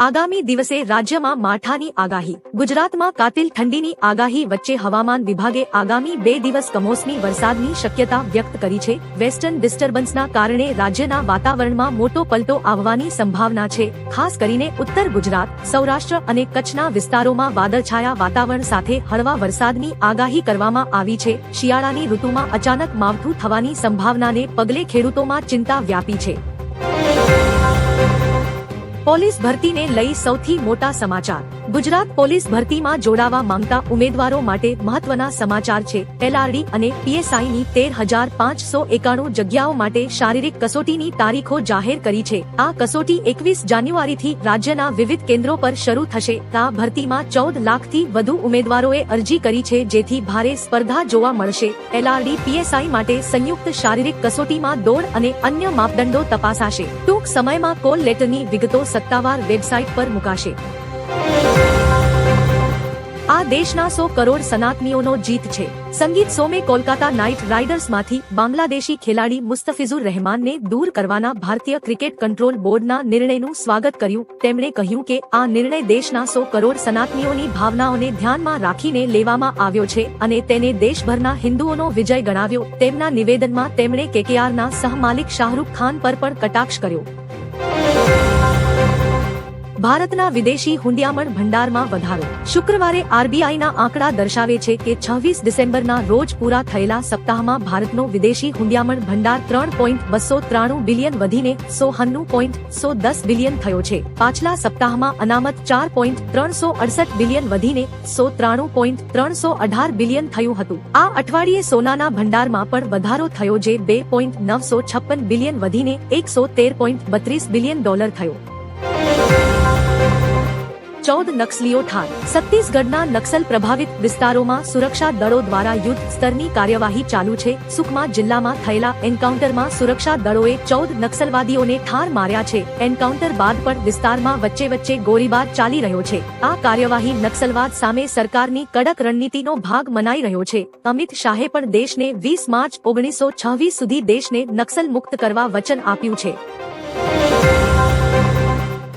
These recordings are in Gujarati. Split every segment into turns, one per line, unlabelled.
આગામી દિવસે રાજ્યમાં માઠાની આગાહી. ગુજરાતમાં કાતિલ ઠંડીની આગાહી વચ્ચે હવામાન વિભાગે આગામી 2 દિવસ કમોસમી વરસાદની શક્યતા વ્યક્ત કરી છે. વેસ્ટર્ન ડિસ્ટર્બન્સના કારણે રાજ્યના વાતાવરણમાં મોટો પલટો આવવાની સંભાવના છે. ખાસ કરીને ઉત્તર ગુજરાત, સૌરાષ્ટ્ર અને કચ્છના વિસ્તારોમાં વાદળછાયા વાતાવરણ સાથે હળવા વરસાદની આગાહી કરવામાં આવી છે. શિયાળાની ઋતુમાં અચાનક માવઠું થવાની સંભાવનાને પગલે ખેડૂતોમાં ચિંતા વ્યાપી છે. પોલીસ ભરતીને લઈ સૌથી મોટા સમાચાર. ગુજરાત પોલીસ ભરતીમાં જોડાવા માંગતા ઉમેદવારો માટે મહત્વના સમાચાર છે. એલઆરડી અને પીએસઆઈની 13,591 જગ્યાઓ માટે શારીરિક કસોટીની તારીખો જાહેર કરી છે. આ કસોટી 21 જાન્યુઆરીથી રાજ્યના વિવિધ કેન્દ્રો પર શરૂ થશે. આ ભરતીમાં 14 લાખથી વધુ ઉમેદવારોએ અરજી કરી છે, જેથી ભારે સ્પર્ધા જોવા મળશે. એલઆરડી પીએસઆઈ માટે સંયુક્ત શારીરિક કસોટીમાં દોડ અને અન્ય માપદંડો તપાસાશે. ટૂંક સમયમાં કોલ લેટરની વિગતો સત્તાવાર વેબસાઇટ પર મુકાશે. આ દેશના 100 કરોડ સનાતનીઓનો જીત છે. સંગીત સોમે કોલકાતા નાઇટ રાઇડર્સમાંથી બાંગ્લાદેશી ખેલાડી મુસ્તફિઝુર રહેમાનને દૂર કરવાના ભારતીય ક્રિકેટ કંટ્રોલ બોર્ડના નિર્ણયનું સ્વાગત કર્યું. તેમણે કહ્યું કે આ નિર્ણય દેશના 100 કરોડ સનાતનીઓની ભાવનાઓને ધ્યાનમાં રાખીને લેવામાં આવ્યો છે અને તેને દેશભરના હિન્દુઓનો વિજય ગણાવ્યો. તેમના નિવેદનમાં તેમણે કેકેઆરના સહમાલિક શાહરૂખ ખાન પર પણ કટાક્ષ કર્યો. ભારતના વિદેશી હુંડિયામણ ભંડારમાં વધારો. શુક્રવારે આરબીઆઈના આંકડા દર્શાવે છે કે 26 ડિસેમ્બરના રોજ પૂરા થયેલા સપ્તાહમાં ભારતનો વિદેશી હુંડિયામણ ભંડાર 3.293 બિલિયન વધીને 196.110 બિલિયન થયો છે. પાછલા સપ્તાહમાં અનામત 4.368 બિલિયન વધીને 193.318 બિલિયન થયું હતું. આ અઠવાડિયે સોનાના ભંડારમાં પણ વધારો થયો, જે 2.956 બિલિયન વધીને $113.32 બિલિયન થયો. 14 નક્સલીઓ ઠાર. છત્તીસગઢના નક્સલ પ્રભાવિત વિસ્તારોમાં સુરક્ષા દળો દ્વારા યુદ્ધ સ્તરની કાર્યવાહી ચાલુ છે. સુકમા જિલ્લામાં થયેલા એન્કાઉન્ટરમાં સુરક્ષા દળોએ 14 નક્સલવાદીઓને ઠાર માર્યા છે. એન્કાઉન્ટર બાદ પણ વિસ્તારમાં વચ્ચે ગોળીબાર ચાલી રહ્યો છે. આ કાર્યવાહી નક્સલવાદ સામે સરકારની કડક રણનીતિનો ભાગ મનાઈ રહ્યો છે. અમિત શાહે પણ દેશને 20 માર્ચ 1926 સુધી દેશને નક્સલ મુક્ત કરવા વચન આપ્યું છે.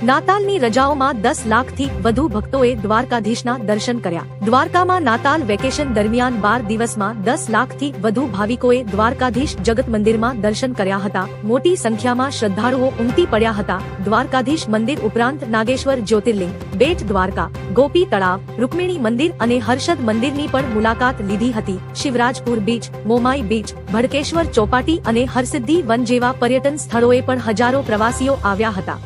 નાતાલની રજાઓમાં 10 લાખથી વધુ ભક્તોએ દ્વારકાધીશના દર્શન કર્યા. દ્વારકામાં નાતાલ વેકેશન દરમિયાન 12 દિવસમાં 10 લાખથી વધુ ભાવિકોએ દ્વારકાધીશ જગત મંદિરમાં દર્શન કર્યા હતા. મોટી સંખ્યામાં શ્રદ્ધાળુઓ ઉમટી પડ્યા હતા. દ્વારકાધીશ મંદિર ઉપરાંત નાગેશ્વર જ્યોતિર્લિંગ, બેટ દ્વારકા, ગોપી તળાવ, રૂકમિણી મંદિર અને હર્ષદ મંદિરની પણ મુલાકાત લીધી હતી. શિવરાજપુર બીચ, મોમાઈ બીચ, ભડકેશ્વર ચોપાટી અને હરસિદ્ધિ વન જેવા પર્યટન સ્થળોએ પણ હજારો પ્રવાસીઓ આવ્યા હતા.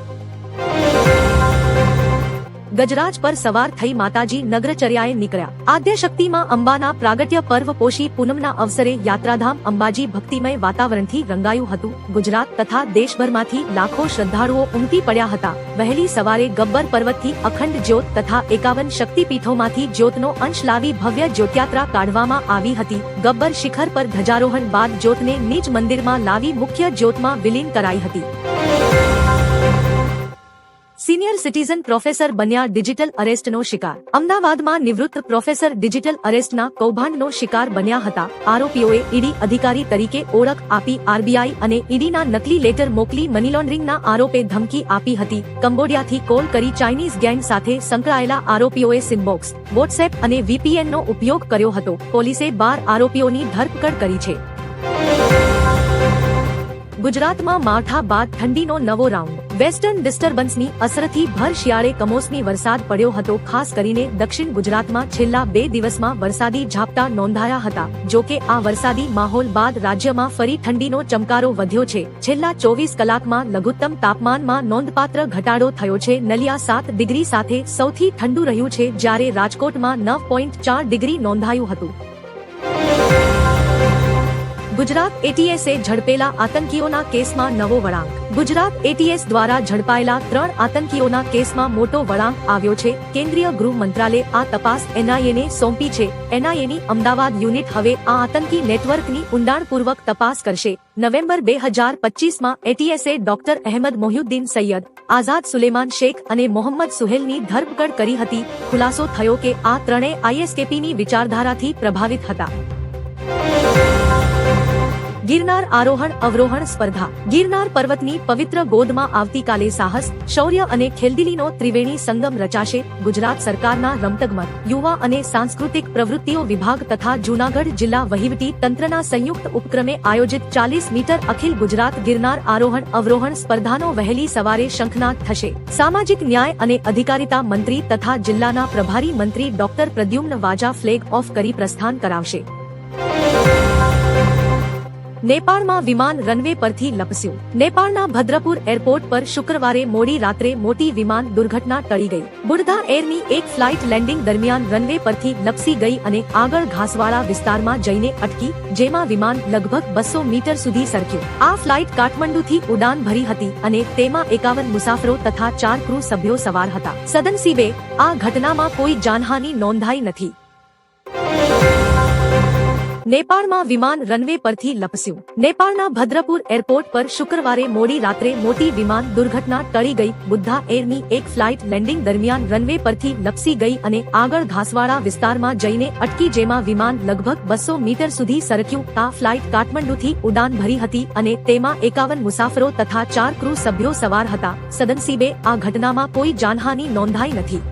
ગજરાજ પર સવાર થઈ માતાજી નગરચર્યાએ નીકળ્યા. આદ્યશક્તિમાં અંબાના પ્રાગટ્ય પર્વ પોષી પૂનમના અવસરે યાત્રાધામ અંબાજી ભક્તિમય વાતાવરણથી રંગાયું હતું. ગુજરાત તથા દેશભરમાંથી લાખો શ્રદ્ધાળુઓ ઉમટી પડ્યા હતા. વહેલી સવારે ગબ્બર પર્વતથી અખંડ જ્યોત તથા 51 શક્તિપીઠોમાંથી જ્યોતનો અંશ લાવી ભવ્ય જ્યોતયાત્રા કાઢવામાં આવી હતી. ગબ્બર શિખર પર ધ્વજારોહણ બાદ જ્યોતને નિજ મંદિરમાં લાવી મુખ્ય જ્યોતમાં વિલીન કરાઈ હતી. સિનિયર સિટીઝન પ્રોફેસર બન્યા ડિજિટલ અરેસ્ટનો શિકાર. અમદાવાદમાં નિવૃત્ત પ્રોફેસર ડિજિટલ અરેસ્ટના કૌભાંડનો શિકાર બન્યા હતા. આરોપીઓએ ઈડી અધિકારી તરીકે ઓળખ આપી આરબીઆઈ અને ઈડીના નકલી લેટર મોકલી મની લોન્ડરિંગના આરોપે ધમકી આપી હતી. કંબોડિયાથી કોલ કરી ચાઇનીઝ ગેંગ સાથે સંકળાયેલા આરોપીઓએ સિમબોક્સ, વોટ્સએપ અને વીપીએનનો ઉપયોગ કર્યો હતો. પોલીસે 12 આરોપીઓની ધરપકડ કરી છે. ગુજરાતમાં માવઠા બાદ ઠંડીનો નવો રાઉન્ડ. વેસ્ટર્ન ડિસ્ટર્બન્સની અસરથી ભર શિયાળે કમોસમી વરસાદ પડ્યો હતો. ખાસ કરીને દક્ષિણ ગુજરાતમાં છેલ્લા 2 દિવસમાં વરસાદી ઝાપટા નોંધાયા હતા. જોકે આ વરસાદી માહોલ બાદ રાજ્યમાં ફરી ઠંડીનો ચમકારો વધ્યો છે. છેલ્લા 24 કલાકમાં લઘુત્તમ તાપમાનમાં નોંધપાત્ર ઘટાડો થયો છે. નલિયા 7 ડિગ્રી સાથે સૌથી ઠંડુ રહ્યું છે, જ્યારે રાજકોટમાં 9.4 ડિગ્રી નોંધાયું હતું. ગુજરાત એટીએસે ઝડપેલા આતંકીઓના કેસમાં નવો વળાંક. ગુજરાત એટીએસ દ્વારા ઝડપાયેલા 3 આતંકીઓના કેસમાં મોટો વળાંક આવ્યો છે. કેન્દ્રીય ગૃહ મંત્રાલયે આ તપાસ એનઆઈએને સોંપી છે. એનઆઈએની અમદાવાદ યુનિટ હવે આ આતંકી નેટવર્કની ઊંડાણપૂર્વક તપાસ કરશે. નવેમ્બર 2025માં એટીએસે ડોક્ટર અહેમદ મોહ્યુદ્દીન સૈયદ, આઝાદ સુલેમાન શેખ અને મોહમ્મદ સુહેલની ધરપકડ કરી હતી. ખુલાસો થયો કે આ ત્રણેય આઈએસકેપીની વિચારધારાથી પ્રભાવિત હતા. ગિરનાર આરોહણ અવરોહણ સ્પર્ધા ગિરનાર પર્વતની પવિત્ર ગોદમાં આવતીકાલે સાહસ, શૌર્ય અને ખેલદિલીનો ત્રિવેણી સંગમ રચાશે. ગુજરાત સરકારના રમતગમત, યુવા અને સાંસ્કૃતિક પ્રવૃત્તિઓ વિભાગ તથા જૂનાગઢ જિલ્લા વહીવટી તંત્રના સંયુક્ત ઉપક્રમે આયોજિત 40 મીટર અખિલ ગુજરાત ગિરનાર આરોહણ અવરોહણ સ્પર્ધાનો વહેલી સવારે શંખનાદ થશે. સામાજિક ન્યાય અને અધિકારિતા મંત્રી તથા જિલ્લાના પ્રભારી મંત્રી doctor Pradyumna Vaja flag of કરી પ્રસ્થાન કરાવશે. નેપાળમાં વિમાન રનવે પરથી લપસ્યું. નેપાળના ભદ્રપુર એરપોર્ટ પર શુક્રવારે મોડી રાત્રે મોટી વિમાન દુર્ઘટના ટળી ગઈ. બુર્દા એરની એક ફ્લાઇટ લેન્ડિંગ દરમિયાન રનવે પરથી લપસી ગઈ અને આગળ ઘાસવાળા વિસ્તારમાં જઈને અટકી, જેમાં વિમાન લગભગ 200 મીટર સુધી સરક્યું. આ ફ્લાઇટ કાઠમંડુથી ઉડાન ભરી હતી અને તેમાં 51 મુસાફરો તથા 4 ક્રૂ સભ્યો સવાર હતા. સદનસીબે આ ઘટનામાં કોઈ જાનહાનિ નોંધાઈ નથી. નેપાળમાં વિમાન રનવે પરથી લપસ્યું. નેપાળના ભદ્રપુર એરપોર્ટ પર શુક્રવારે મોડી રાત્રે મોટી વિમાન દુર્ઘટના ટળી ગઈ. બુદ્ધા એરની એક ફ્લાઇટ લેન્ડિંગ દરમિયાન રનવે પરથી લપસી ગઈ અને આગળ ઘાસવાળા વિસ્તારમાં જઈને અટકી, જેમાં વિમાન લગભગ 200 મીટર સુધી સરક્યું. આ ફ્લાઇટ કાઠમંડુથી ઉડાન ભરી હતી અને તેમાં 51 મુસાફરો તથા 4 ક્રૂ સભ્યો સવાર હતા. સદનસીબે આ ઘટનામાં કોઈ જાનહાનિ નોંધાઈ નથી.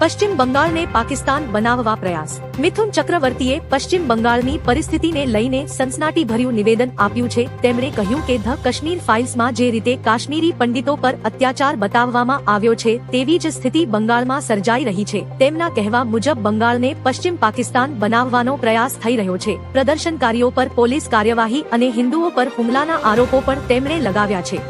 પશ્ચિમ બંગાળને પાકિસ્તાન બનાવવા પ્રયાસ. મિથુન ચક્રવર્તીએ પશ્ચિમ બંગાળની પરિસ્થિતિને લઈને સનસનાટીભર્યું નિવેદન આપ્યું છે. તેમણે કહ્યું કે ધ કાશ્મીર ફાઇલ્સમાં જે રીતે કાશ્મીરી પંડિતો પર અત્યાચાર બતાવવામાં આવ્યો છે, તેવી જ સ્થિતિ બંગાળમાં સર્જાઈ રહી છે. તેમના કહેવા મુજબ બંગાળને પશ્ચિમ પાકિસ્તાન બનાવવાનો પ્રયાસ થઈ રહ્યો છે. પ્રદર્શનકારીઓ પર પોલીસ કાર્યવાહી અને હિન્દુઓ પર હુમલાના આરોપો પણ તેમણે લગાવ્યા છે.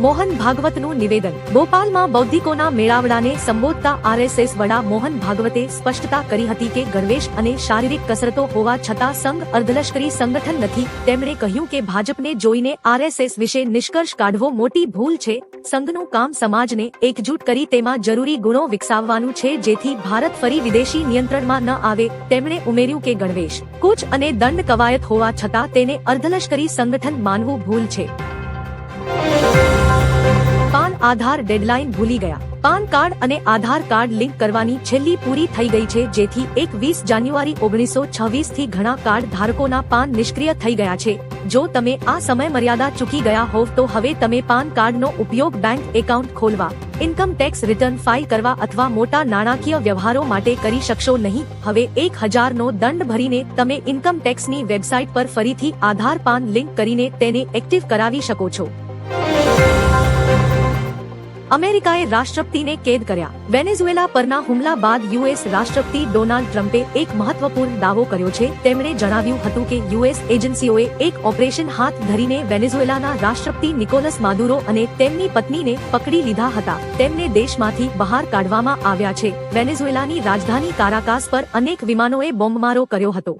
મોહન ભાગવતનું નિવેદન. ભોપાલમાં બૌદ્ધિકોના મેળાવડાને સંબોધતા આરએસએસ વડા મોહન ભાગવતે સ્પષ્ટતા કરી હતી કે ગણવેશ અને શારીરિક કસરતો હોવા છતાં સંઘ અર્ધલશ્કરી સંગઠન નથી. તેમણે કહ્યું કે ભાજપને જોઈને આરએસએસ વિશે નિષ્કર્ષ કાઢવો મોટી ભૂલ છે. સંઘનું કામ સમાજને એકજૂટ કરી તેમાં જરૂરી ગુણો વિકસાવવાનું છે, જેથી ભારત ફરી વિદેશી નિયંત્રણમાં ન આવે. તેમણે ઉમેર્યું કે ગણવેશ, કૂચ અને દંડ કવાયત હોવા છતાં તેને અર્ધલશ્કરી સંગઠન માનવું ભૂલ છે. પાન આધાર ડેડલાઇન ભૂલી ગયા. પાન કાર્ડ અને આધાર કાર્ડ લિંક કરવાની છેલ્લી પૂરી થઈ ગઈ છે, જેથી 21 જાન્યુઆરી 1926 થી ઘણા કાર્ડ ધારકોના પાન નિષ્ક્રિય થઈ ગયા છે. જો તમે આ સમય મર્યાદા ચૂકી ગયા હોવ તો હવે તમે પાન કાર્ડનો ઉપયોગ બેંક એકાઉન્ટ ખોલવા, ઇન્કમ ટેક્સ રિટર્ન ફાઇલ કરવા અથવા મોટા નાણાકીય વ્યવહારો માટે કરી શકશો નહીં. હવે 1000 નો દંડ ભરીને તમે ઇન્કમ ટેક્સની વેબસાઇટ પર ફરીથી આધાર પાન લિંક કરીને તેને એક્ટિવ કરાવી શકો છો. અમેરિકાએ રાષ્ટ્રપતિને કેદ કર્યા. વેનેઝુએલા પરના હુમલા બાદ યુએસ રાષ્ટ્રપતિ ડોનાલ્ડ ટ્રમ્પે એક મહત્વપૂર્ણ દાવો કર્યો છે. તેમણે જણાવ્યું હતું કે યુએસ એજન્સીઓએ એક ઓપરેશન હાથ ધરીને વેનેઝુએલાના રાષ્ટ્રપતિ નિકોલસ માદુરો અને તેમની પત્નીને પકડી લીધા હતા. તેમને દેશમાંથી બહાર કાઢવામાં આવ્યા છે. વેનેઝુએલાની રાજધાની કારાકાસ પર અનેક વિમાનોએ બોમ્બમારો કર્યો હતો.